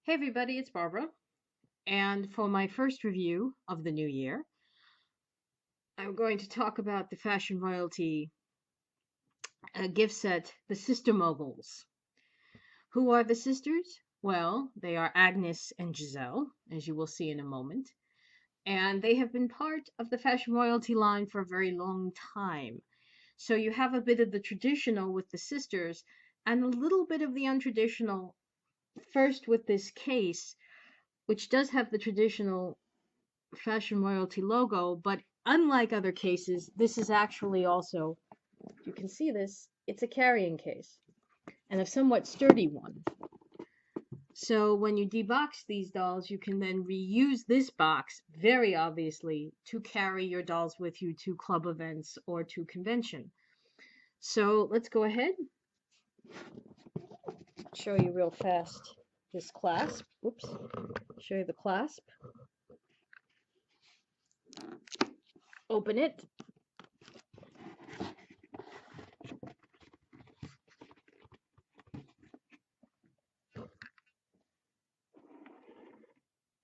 Hey everybody, it's Barbara. And for my first review of the new year, I'm going to talk about the fashion royalty gift set, the Sister Moguls. Who are the sisters? Well, they are Agnes and Giselle, as you will see in a moment. And they have been part of the fashion royalty line for a very long time. So you have a bit of the traditional with the sisters and a little bit of the untraditional first with this case, which does have the traditional fashion royalty logo, but unlike other cases, this is actually also, you can see this, it's a carrying case and a somewhat sturdy one. So when you debox these dolls, you can then reuse this box, very obviously, to carry your dolls with you to club events or to convention. So let's go ahead, show you real fast this clasp. Oops, show you the clasp. Open it.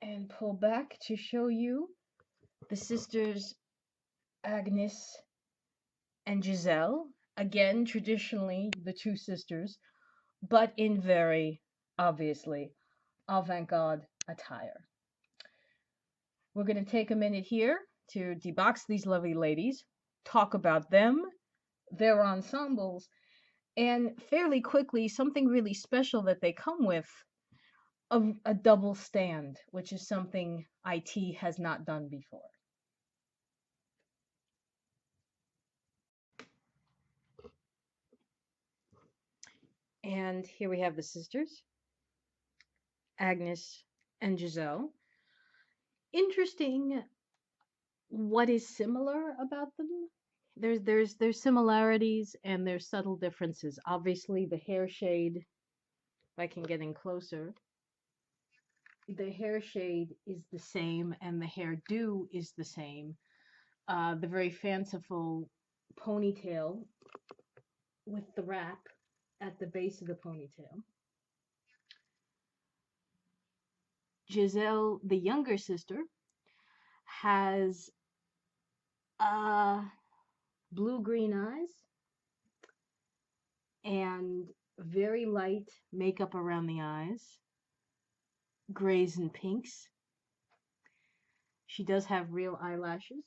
And pull back to show you the sisters Agnes and Giselle. Again, traditionally the two sisters, but in very obviously avant-garde attire. We're going to take a minute here to debox these lovely ladies, talk about them, their ensembles, and fairly quickly, something really special that they come with, a double stand, which is something IT has not done before. And here we have the sisters, Agnes and Giselle. Interesting what is similar about them. There's similarities and there's subtle differences. Obviously, the hair shade, if I can get in closer, the hair shade is the same and the hairdo is the same. The very fanciful ponytail with the wrap at the base of the ponytail. Giselle, the younger sister, has blue-green eyes and very light makeup around the eyes, grays and pinks. She does have real eyelashes.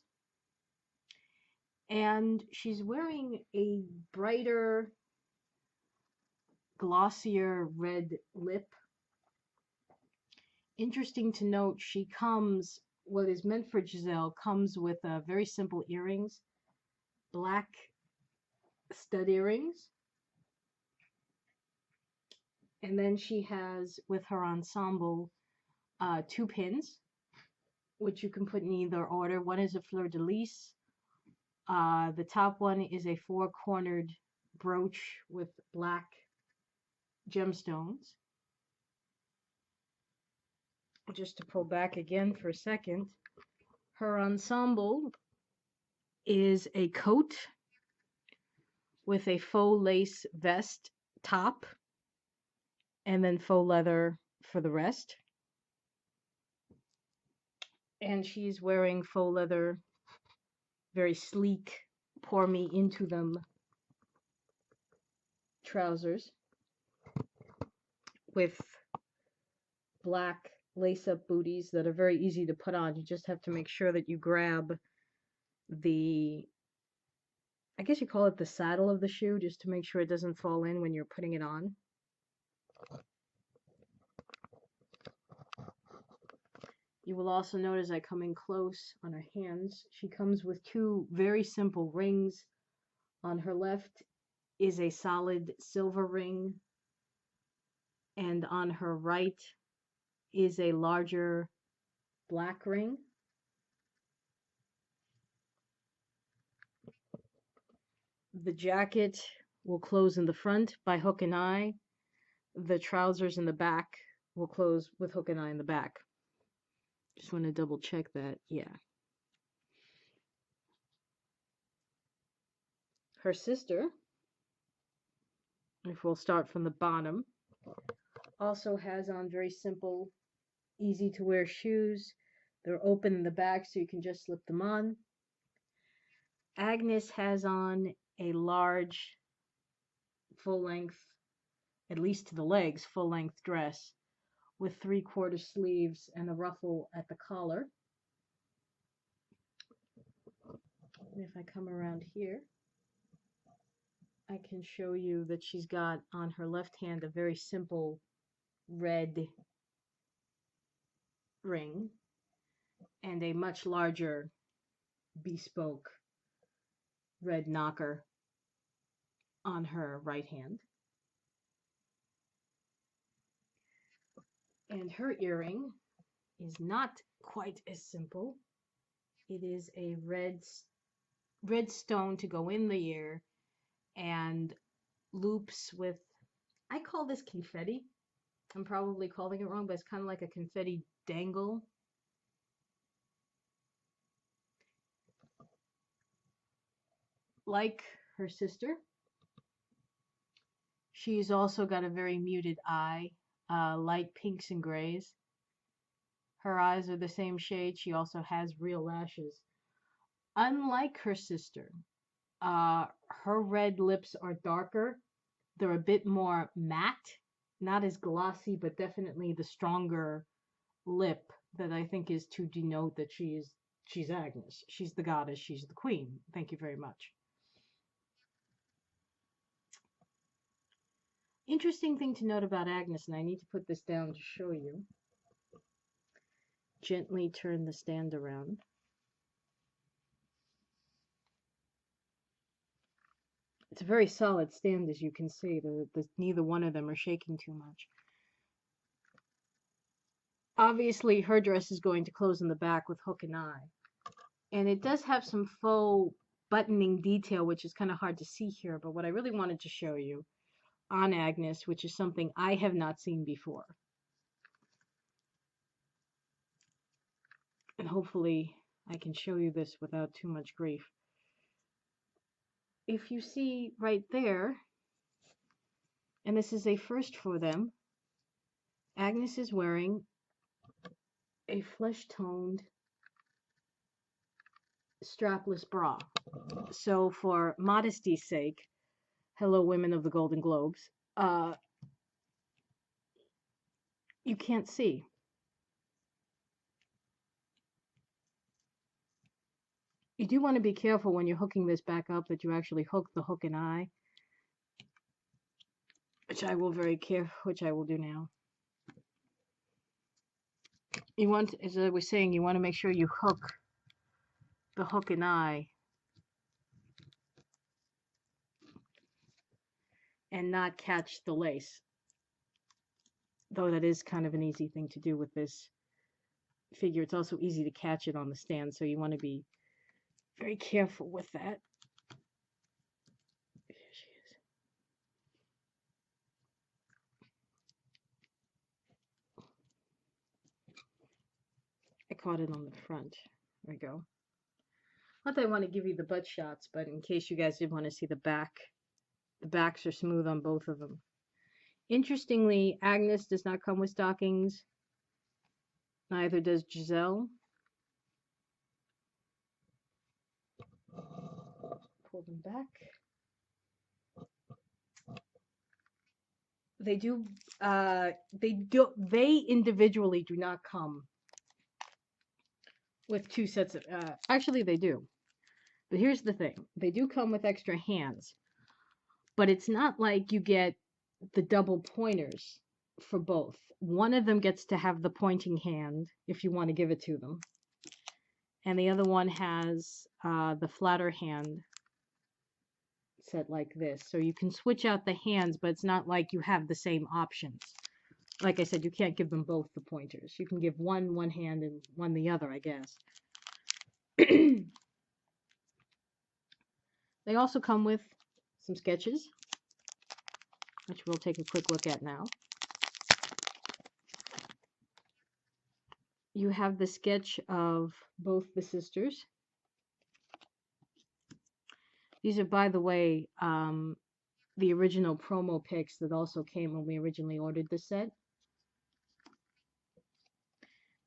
And she's wearing a brighter, glossier red lip. Interesting to note, what is meant for Giselle comes with very simple earrings, black stud earrings. And then she has, with her ensemble, two pins, which you can put in either order. One is a fleur-de-lis. The top one is a four-cornered brooch with black gemstones. Just to pull back again for a second, her ensemble is a coat with a faux lace vest top and then faux leather for the rest. And she's wearing faux leather, very sleek, pour me into them trousers with black lace-up booties that are very easy to put on. You just have to make sure that you grab I guess you call it the saddle of the shoe, just to make sure it doesn't fall in when you're putting it on. You will also notice I come in close on her hands. She comes with two very simple rings. On her left is a solid silver ring, and on her right is a larger black ring. The jacket will close in the front by hook and eye. The trousers in the back will close with hook and eye in the back. Just want to double check that. Yeah. Her sister, if we'll start from the bottom, Also has on very simple, easy to wear shoes. They're open in the back so you can just slip them on. Agnes has on a large, full length, at least to the legs, full length dress with 3/4 sleeves and a ruffle at the collar. And if I come around here, I can show you that she's got on her left hand a very simple red ring and a much larger bespoke red knocker on her right hand. And her earring is not quite as simple. It is a red stone to go in the ear and loops with, I call this confetti. I'm probably calling it wrong, but it's kind of like a confetti dangle. Like her sister, she's also got a very muted eye, light pinks and grays. Her eyes are the same shade. She also has real lashes. Unlike her sister, her red lips are darker. They're a bit more matte, not as glossy, but definitely the stronger lip that I think is to denote that she's Agnes. She's the goddess. She's the queen. Thank you very much. Interesting thing to note about Agnes, and I need to put this down to show you. Gently turn the stand around. It's a very solid stand, as you can see. Neither one of them are shaking too much. Obviously, her dress is going to close in the back with hook and eye. And it does have some faux buttoning detail, which is kind of hard to see here. But what I really wanted to show you on Agnes, which is something I have not seen before. And hopefully I can show you this without too much grief. If you see right there, and this is a first for them, Agnes is wearing a flesh-toned strapless bra. So for modesty's sake, hello women of the Golden Globes, you can't see. You do want to be careful when you're hooking this back up that you actually hook the hook and eye, which I will do now. You want, as I was saying, you want to make sure you hook the hook and eye and not catch the lace. Though that is kind of an easy thing to do with this figure. It's also easy to catch it on the stand, so you want to be very careful with that. There she is. I caught it on the front. There we go. Not that I want to give you the butt shots, but in case you guys did want to see the backs are smooth on both of them. Interestingly, Agnes does not come with stockings. Neither does Giselle. Pull them back. They individually do not come with two sets of, actually they do. But here's the thing. They do come with extra hands. But it's not like you get the double pointers for both. One of them gets to have the pointing hand if you want to give it to them. And the other one has the flatter hand set like this. So you can switch out the hands, but it's not like you have the same options. Like I said, you can't give them both the pointers. You can give one hand and one the other, I guess. They also come with some sketches, which we'll take a quick look at now. You have the sketch of both the sisters. These are, by the way, the original promo pics that also came when we originally ordered the set.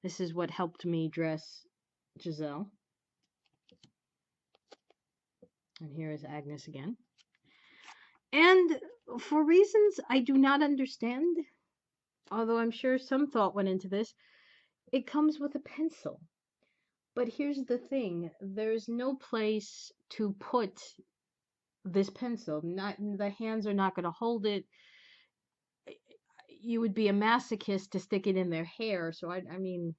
This is what helped me dress Giselle. And here is Agnes again. And for reasons I do not understand, although I'm sure some thought went into this, it comes with a pencil. But here's the thing, there's no place to put this pencil. Not the hands are not going to hold it. You would be a masochist to stick it in their hair. So I mean,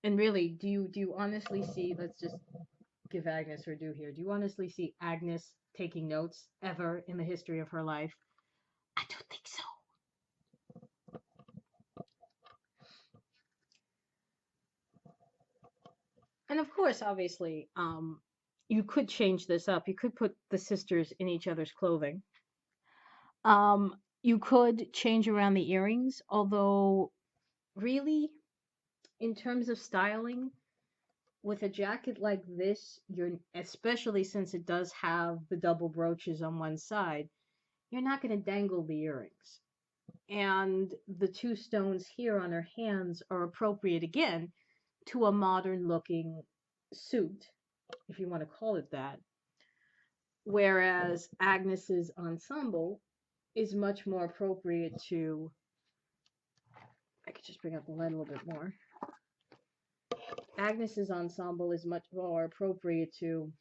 and really, do you honestly see? Let's just give Agnes her due here. Do you honestly see Agnes taking notes ever in the history of her life? I don't think so. And of course, obviously, you could change this up. You could put the sisters in each other's clothing. You could change around the earrings, although really, in terms of styling, with a jacket like this, you're especially since it does have the double brooches on one side, you're not going to dangle the earrings. And the two stones here on her hands are appropriate again to a modern looking suit, if you want to call it that. Whereas Agnes's ensemble is much more appropriate to, I could just bring up the light a little bit more. Agnes's ensemble is much more appropriate to,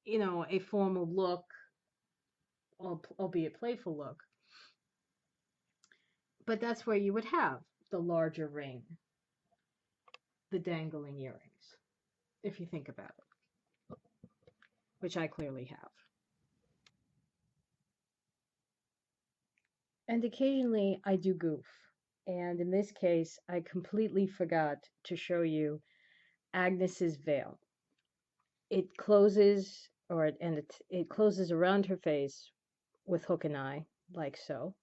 a formal look, albeit playful look. But that's where you would have the larger ring, the dangling earrings, if you think about it, which I clearly have. And occasionally I do goof. And in this case, I completely forgot to show you Agnes's veil. It closes, it closes around her face with hook and eye, like so.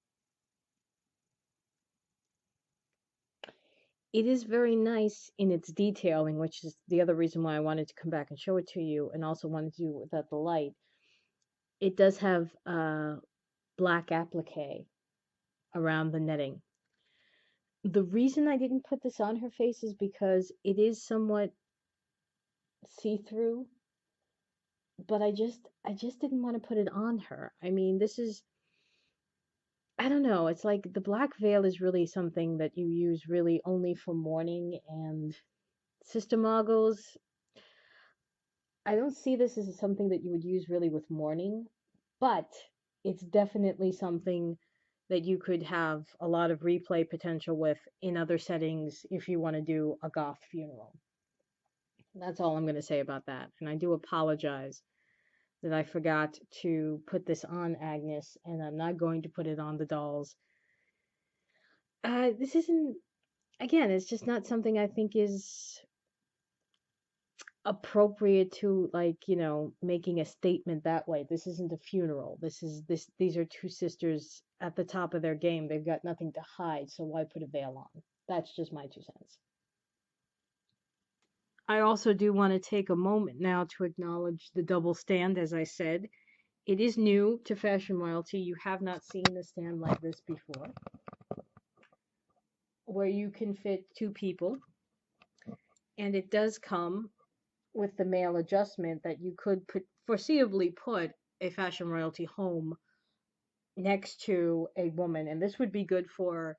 It is very nice in its detailing, which is the other reason why I wanted to come back and show it to you, and also wanted to do it without the light. It does have black applique around the netting. The reason I didn't put this on her face is because it is somewhat see-through, but I just didn't want to put it on her. I mean, this is, I don't know, it's like the black veil is really something that you use really only for mourning, and Sister Moguls, I don't see this as something that you would use really with mourning, but it's definitely something that you could have a lot of replay potential with in other settings if you want to do a goth funeral. That's all I'm going to say about that. And I do apologize that I forgot to put this on Agnes, and I'm not going to put it on the dolls. This isn't, again, it's just not something I think is appropriate to, like, making a statement that way. This isn't a funeral. These are two sisters at the top of their game. They've got nothing to hide, so why put a veil on? That's just my 2 cents. I also do want to take a moment now to acknowledge the double stand. As I said, it is new to fashion royalty. You have not seen a stand like this before, where you can fit 2 people, and it does come with the male adjustment that you could foreseeably put a fashion royalty home next to a woman. And this would be good for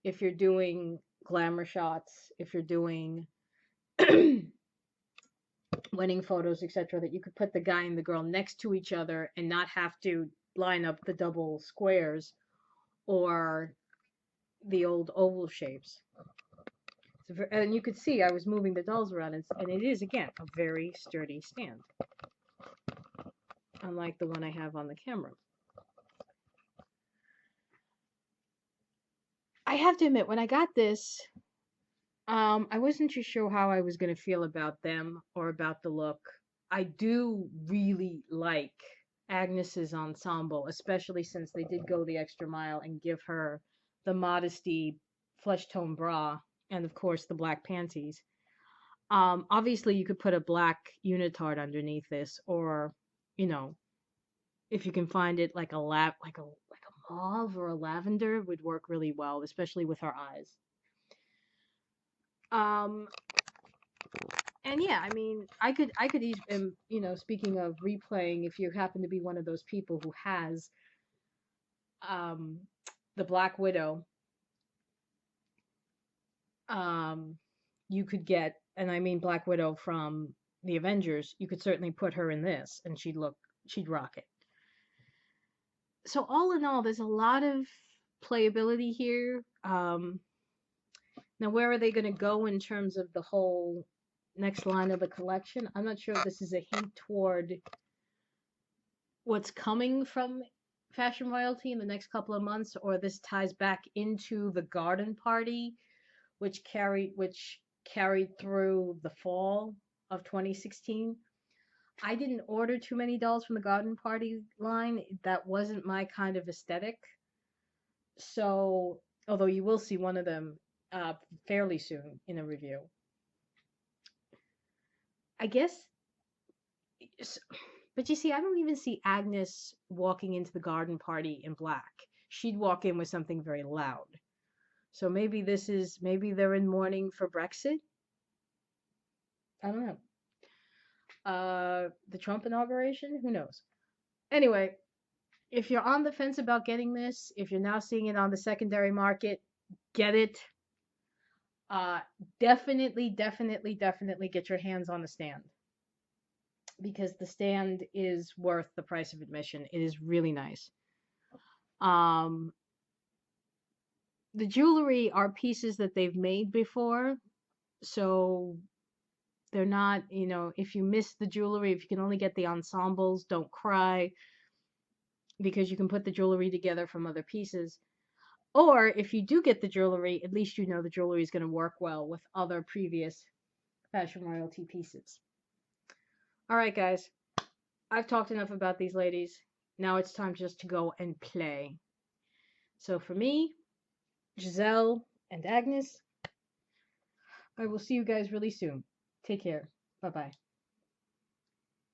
if you're doing glamour shots, if you're doing wedding photos, etc., that you could put the guy and the girl next to each other and not have to line up the double squares or the old oval shapes. And you could see I was moving the dolls around, and it is, again, a very sturdy stand, unlike the one I have on the camera. I have to admit, when I got this, I wasn't too sure how I was going to feel about them or about the look. I do really like Agnes's ensemble, especially since they did go the extra mile and give her the modesty flesh tone bra and, of course, the black panties. Obviously, you could put a black unitard underneath this, or, if you can find it, like a mauve or a lavender would work really well, especially with her eyes. Um, and yeah, I mean, I could even, speaking of replaying, if you happen to be one of those people who has um, the Black Widow, um, you could get, and I mean Black Widow from the Avengers, you could certainly put her in this, and she'd rock it. So all in all, there's a lot of playability here. Now, where are they going to go in terms of the whole next line of the collection? I'm not sure if this is a hint toward what's coming from fashion royalty in the next couple of months, or this ties back into the garden party, which carried through the fall of 2016. I didn't order too many dolls from the garden party line. That wasn't my kind of aesthetic. So, although you will see one of them fairly soon in a review, I guess. But you see, I don't even see Agnes walking into the garden party in black. She'd walk in with something very loud. So maybe they're in mourning for Brexit. I don't know. The Trump inauguration? Who knows? Anyway, if you're on the fence about getting this, if you're now seeing it on the secondary market, get it. Uh, definitely, definitely, definitely get your hands on the stand because the stand is worth the price of admission. It is really nice. Um, the jewelry are pieces that they've made before, so they're not, if you miss the jewelry, if you can only get the ensembles, don't cry because you can put the jewelry together from other pieces. Or if you do get the jewelry, at least you know the jewelry is going to work well with other previous fashion royalty pieces. All right, guys, I've talked enough about these ladies. Now it's time just to go and play. So for me, Giselle and Agnes, I will see you guys really soon. Take care. Bye bye.